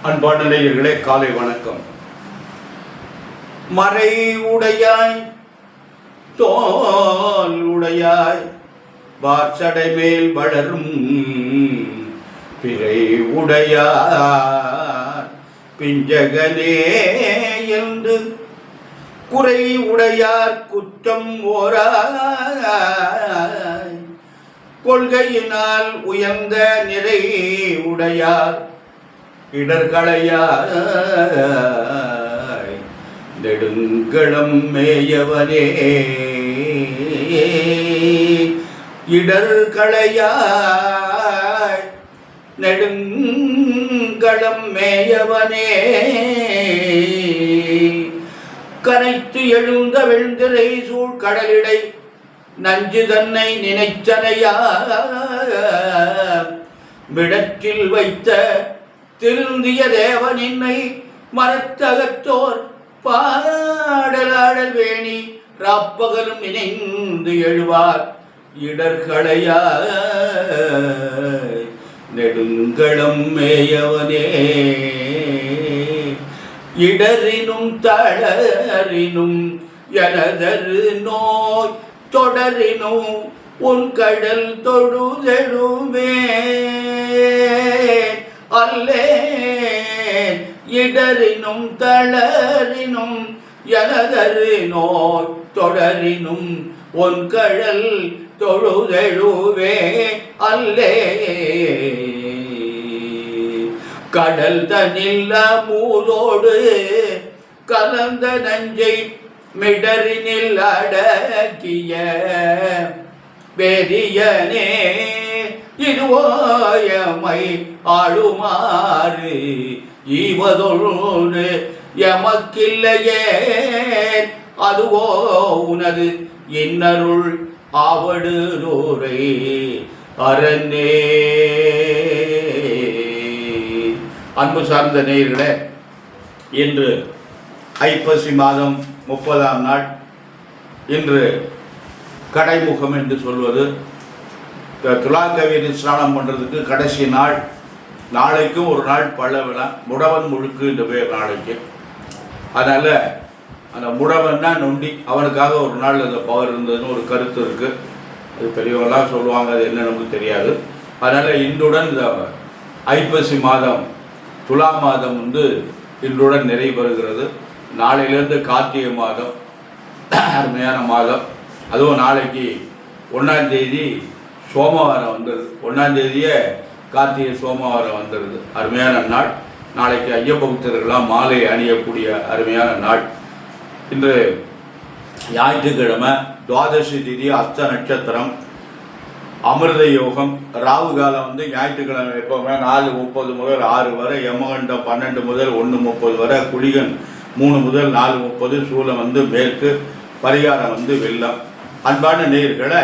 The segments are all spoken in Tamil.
அன்பான நேயர்களே, காலை வணக்கம். மறை உடையாய் தோல் உடையாய் வார்ச்சடை மேல் வளரும் பிறை உடையார் பிஞ்சகனே என்று குறை உடையார் குற்றம் ஓராய் கொள்கையினால் உயர்ந்த நிறை உடையார் இடர்களையாய் நெடுங்களம் மேயவனே இடர்களையாய் நெடுங்களம் மேயவனே கனைத்து எழுந்த வெண்திரை சூழ் கடலிடை நஞ்சு தன்னை நினைச்சனையா மிடற்றில் வைத்த திருந்திய தேவனின்னை மரத்தகத்தோர் பாடலாடல் வேணி ராப்பகலும் நினைந்து எழுவார் இடர்களையா நெடுங்களம் மேயவனே இடரினும் தளரினும் எனதரு நோய் தொடரினும் உன் கடல் தொழுதெழுமே அல்லேன் இடரினும் தளரினும் எனதரு நோய் தொடரினும் உன் கடல் தொழுதெழுவே அல்லே கடல் தனில் மூதோடு கலந்த நஞ்சை மிடரினில் அடக்கிய வேதியனே இதுவோயமை ஆளுமாறு ஈவதொன்று எமக்கில்லையே அதுவோ உனது இன்னருள் ஆவடுதோரை அரண்ணே. அன்பு சார்ந்த நேயர்களே, இன்று ஐப்பசி மாதம் 30ஆம் நாள். இன்று கடைமுகம் என்று சொல்வது துலாக்கவியர் ஸ்நானம் பண்ணுறதுக்கு கடைசி நாள். நாளைக்கும் ஒரு நாள் பழ விழா, முடவன் முழுக்கு இந்த பேர் நாளைக்கு. அதனால் அந்த முடவன்னா நொண்டி, அவனுக்காக ஒரு நாள் அந்த பவர் இருந்ததுன்னு ஒரு கருத்து இருக்குது. அது பெரியவங்களாம் சொல்லுவாங்க, அது என்ன நமக்கு தெரியாது. அதனால் இன்றுடன் இந்த ஐப்பசி மாதம் துலா மாதம் இன்றுடன் நிறைவேறுகிறது. நாளையிலேருந்து கார்த்திகை மாதம், அருமையான மாதம். அதுவும் நாளைக்கு 1ஆம் தேதி சோமவாரம் வந்துடுது. 1ஆம் தேதியே கார்த்திகை சோமவாரம் வந்துடுது. அருமையான நாள். நாளைக்கு ஐயப்ப பக்தர்கள்லாம் மாலை அணியக்கூடிய அருமையான நாள். இன்று ஞாயிற்றுக்கிழமை, துவாதசி திதி, அஸ்த நட்சத்திரம், அமிர்த யோகம். ராகு காலம் ஞாயிற்றுக்கிழமை எப்போவுமே 4:30 முதல் 6 வரை, யமகண்டம் 12 முதல் 1:30 வரை, குளிகன் 3 முதல் 4:30, சூலம் மேற்கு, பரிகாரம் வெள்ளம். அன்பான நேயர்களை,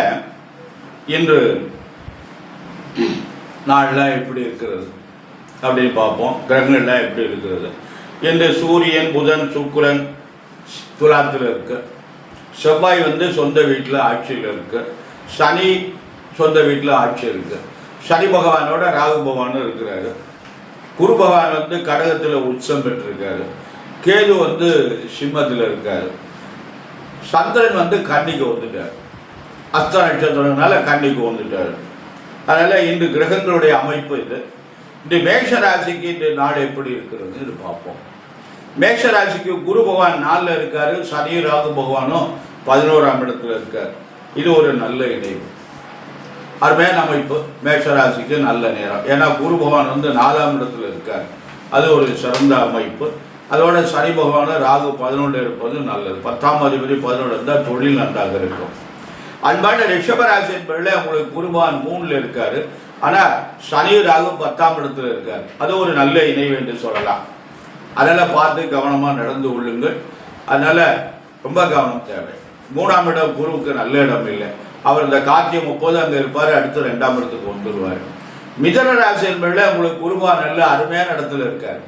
இன்று நாளெலாம் எப்படி இருக்கிறது அப்படின்னு பார்ப்போம். கிரகங்கள்லாம் எப்படி இருக்கிறது. இன்று சூரியன், புதன், சுக்கிரன் துலாத்தில் இருக்கு. செவ்வாய் சொந்த வீட்டில் ஆட்சியில் இருக்கு. சனி சொந்த வீட்டில் ஆட்சி இருக்கு. சனி பகவானோட ராகு பகவானும் இருக்கிறாரு. குரு பகவான் கடகத்தில் உச்சம் பெற்றிருக்காரு. கேது சிம்மத்தில் இருக்காரு. சந்திரன் கன்னிக்கு வந்துட்டார். அஸ்த நட்சத்திரனால கன்னிக்கு வந்துட்டார். அதனால் இன்று கிரகங்களுடைய அமைப்பு இது. இந்த மேஷ ராசிக்கு இந்த நாடு எப்படி இருக்கிறது இது பார்ப்போம். மேஷ ராசிக்கு குரு பகவான் 4ல் இருக்காரு. சனி ராகு பகவானும் 11ஆம் இடத்துல இருக்கார். இது ஒரு நல்ல இணைவு, அருமையான அமைப்பு. மேஷ ராசிக்கு நல்ல நேரம். ஏன்னா குரு பகவான் 4ஆம் இடத்துல இருக்கார். அது ஒரு சிறந்த அமைப்பு. அதோட சனி பகவான் ராகு 11 இருப்பது நல்லது. 10ஆம் அதிபதி 11 இருந்தால் தொழில் நன்றாக இருக்கும். அன்பான ரிஷபராசி என்பதில் உங்களுக்கு குரு பகவான் 3ல் இருக்காரு. ஆனால் சனி ராகு 10ஆம் இடத்துல இருக்கார். அது ஒரு நல்ல இணைவு என்று சொல்லலாம். அதனால் பார்த்து கவனமாக நடந்து கொள்ளுங்கள். அதனால் ரொம்ப கவனம் தேவை. 3ஆம் இடம் குருவுக்கு நல்ல இடம் இல்லை. அவர் இந்த கார்த்திகை 30 அங்கே இருப்பார். அடுத்து 2ஆம் இடத்துக்கு வந்துடுவார். மிதன ராசி என்பதில் உங்களுக்கு குரு பகவான் நல்ல அருமையான இடத்துல இருக்கார்.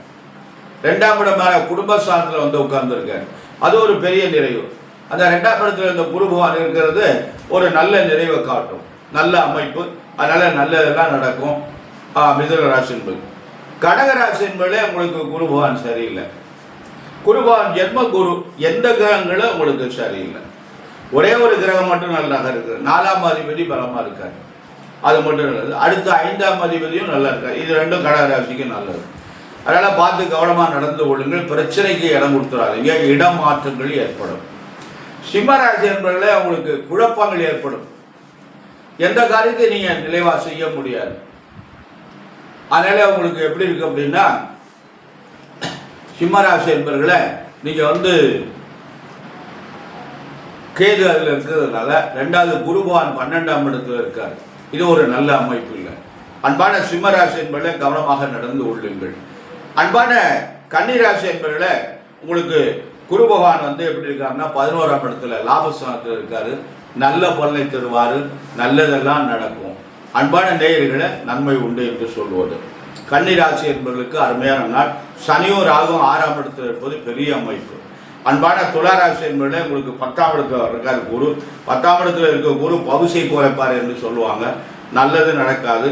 2ஆம் இடமான குடும்பஸ்தானத்தில் உட்கார்ந்துருக்கார். அது ஒரு பெரிய நிறைவு. அந்த 2ஆம் இடத்துல இந்த குரு பகவான் இருக்கிறது ஒரு நல்ல நிறைவை காட்டும், நல்ல அமைப்பு. அதனால் நல்லதெல்லாம் நடக்கும் மிதுன ராசி என்பது. கடகராசி என்பதே உங்களுக்கு குரு பகவான் சரியில்லை. குரு பகவான் ஜென்ம குரு, எந்த கிரகங்களும் உங்களுக்கு சரியில்லை. ஒரே ஒரு கிரகம் மட்டும் நல்லாக இருக்குது, 4ஆம் அதிபதி பலமாக இருக்காரு, அது மட்டும் நல்லது. அடுத்து 5ஆம் அதிபதியும் நல்லா இருக்காரு, இது ரெண்டும் கடகராசிக்கு நல்லது. அதனால் பார்த்து கவனமாக நடந்து கொள்ளுங்கள், பிரச்சனைக்கு இடம் கொடுத்துடாதீங்க, இடம் மாற்றங்கள் ஏற்படும். சிம்மராசி என்பதில் உங்களுக்கு குழப்பங்கள் ஏற்படும், எந்த காரியத்தை நீங்கள் நிலைவாக செய்ய முடியாது. அதனால் உங்களுக்கு எப்படி இருக்கு அப்படின்னா, சிம்மராசி என்பவர்களை நீங்கள் கேது அதில் இருக்கிறதுனால 2வது குரு பகவான் 12ஆம் இடத்துல இருக்கார், இது ஒரு நல்ல அமைப்பு இல்லை. அன்பான சிம்மராசி என்பவர்களை கவனமாக நடந்து கொள்ளுங்கள். அன்பான கன்னிராசி என்பவர்களை உங்களுக்கு குரு பகவான் எப்படி இருக்காருன்னா 11ஆம் இடத்துல லாபஸ்தானத்தில் இருக்காரு, நல்ல பலனை தருவார், நல்லதெல்லாம் நடக்கும். அன்பான நேயர்களை நன்மை உண்டு என்று சொல்வது. கன்னிராசி என்பவர்களுக்கு அருமையான நாள். சனியும் ராகும் 6ஆம் இடத்தில் இருப்பது பெரிய அமைப்பு. அன்பான துளாராசி என்பவர்களே உங்களுக்கு 10ஆம் இடத்துல இருக்கார் குரு. 10ஆம் இடத்துல இருக்க குரு பவுசை குறைப்பார் என்று சொல்லுவாங்க, நல்லது நடக்காது.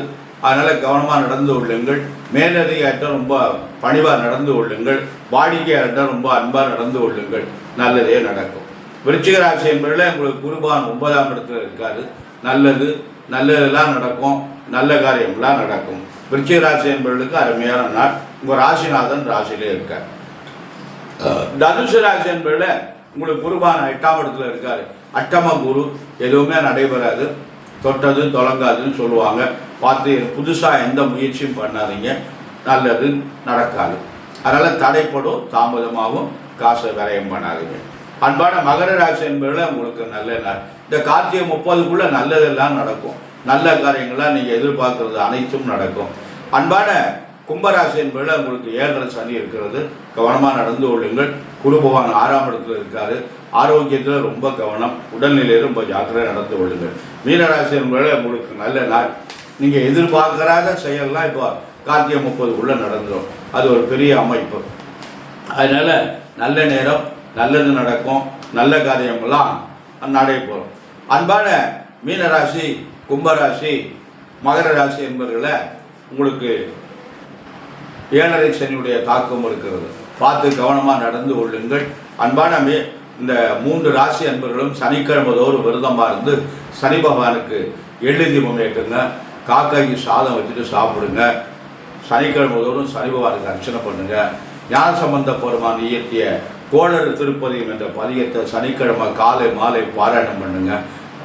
அதனால் கவனமாக நடந்து கொள்ளுங்கள். மேலதிகாரிட்ட ரொம்ப பணிவாக நடந்து கொள்ளுங்கள், வாடிக்கையாளர்கிட்ட ரொம்ப அன்பாக நடந்து கொள்ளுங்கள், நல்லதே நடக்கும். விருச்சிக ராசி என்பவர்களே உங்களுக்கு குருபான் 9ஆம் இடத்துல இருக்காரு, நல்லதெல்லாம் நடக்கும், நல்ல காரியம்லாம் நடக்கும். விருச்சிக ராசி என்பவர்களுக்கு அருமையான நாள். உங்கள் ராசிநாதன் ராசியிலே இருக்கார். தனுசு ராசி என்பதில் உங்களுக்கு குருபான் 8ஆம் இடத்துல இருக்காரு, அட்டம குரு, எதுவுமே நடைபெறாது, தொட்டது தொடங்காதுன்னு சொல்லுவாங்க. பார்த்து புதுசாக எந்த முயற்சியும் பண்ணாதீங்க, நல்லது நடக்காது. அதனால் தடைப்படும், தாமதமாகவும் காசை விரயம் பண்ணாதீங்க. அன்பான மகர ராசி என்பதில் உங்களுக்கு நல்ல நாள். இந்த கார்த்திகை 30க்குள்ளே நல்லதெல்லாம் நடக்கும், நல்ல காரியங்கள்லாம் நீங்கள் எதிர்பார்க்கறது அனைத்தும் நடக்கும். அன்பான கும்பராசி என்பதில் உங்களுக்கு 7.5 சனி இருக்கிறது, கவனமாக நடந்து கொள்ளுங்கள். குரு பகவான் 6ஆம் இடத்துல இருக்காரு, ஆரோக்கியத்தில் ரொம்ப கவனம், உடல்நிலையில் ரொம்ப ஜாக்கிரதை நடந்து கொள்ளுங்கள். மீனராசி என்பதில் உங்களுக்கு நல்ல நாள். நீங்கள் எதிர்பார்க்காத செயல்லாம் இப்போ கார்த்திகை 30க்குள்ளே நடந்துடும், அது ஒரு பெரிய அமைப்பு. அதனால் நல்ல நேரம், நல்லது நடக்கும், நல்ல காரியமெல்லாம் நடைபெறும். அன்பான மீனராசி, கும்பராசி, மகர ராசி என்பவர்களை உங்களுக்கு 7.5 சனியுடைய தாக்கம் இருக்கிறது, பார்த்து கவனமாக நடந்து கொள்ளுங்கள். அன்பான இந்த 3 ராசி அன்பர்களும் சனிக்கிழமை தோறும் விரதமாக இருந்து சனி பகவானுக்கு எள்ளு தீபம் ஏற்றுங்க, காக்காய்க்கு சாதம் வச்சுட்டு சாப்பிடுங்க. சனிக்கிழமை தோறும் சனி பகவானுக்கு அர்ச்சனை பண்ணுங்க. ஞான சம்பந்த பெருமான் இயற்றிய கோளறு திருப்பதியம் என்ற பதியத்தை சனிக்கிழமை காலை மாலை பாராயணம் பண்ணுங்க,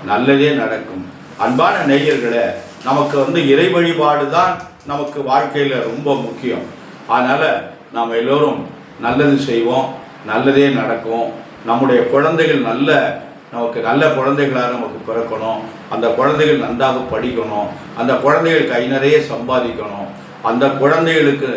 நல்லதே நடக்கும். அன்பான நேயர்களே, நமக்கு இறை வழிபாடு தான் நமக்கு வாழ்க்கையில் ரொம்ப முக்கியம். அதனால் நாம் எல்லோரும் நல்லது செய்வோம், நல்லதே நடக்கும். நம்முடைய குழந்தைகள் நமக்கு நல்ல குழந்தைகளாக நமக்கு பிறக்கணும், அந்த குழந்தைகள் நன்றாக படிக்கணும், அந்த குழந்தைகள் கை நிறைய சம்பாதிக்கணும், அந்த குழந்தைகளுக்கு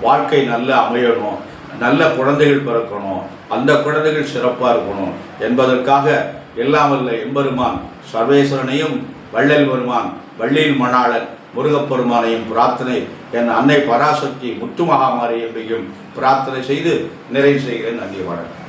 வாழ்க்கை நல்ல அமையணும், நல்ல குழந்தைகள் பிறக்கணும், அந்த குழந்தைகள் சிறப்பாக இருக்கணும் என்பதற்காக எல்லாம் வல்ல எம்பெருமான் சர்வேஸ்வரனையும் வள்ளல் பெருமான் வள்ளியில் மணாளன் முருகப்பெருமானையும் பிரார்த்தனை, என் அன்னை பராசக்தி முத்துமகாமாரி என்பையும் பிரார்த்தனை செய்து நிறைவு செய்கிறேன். நன்றி, வணக்கம்.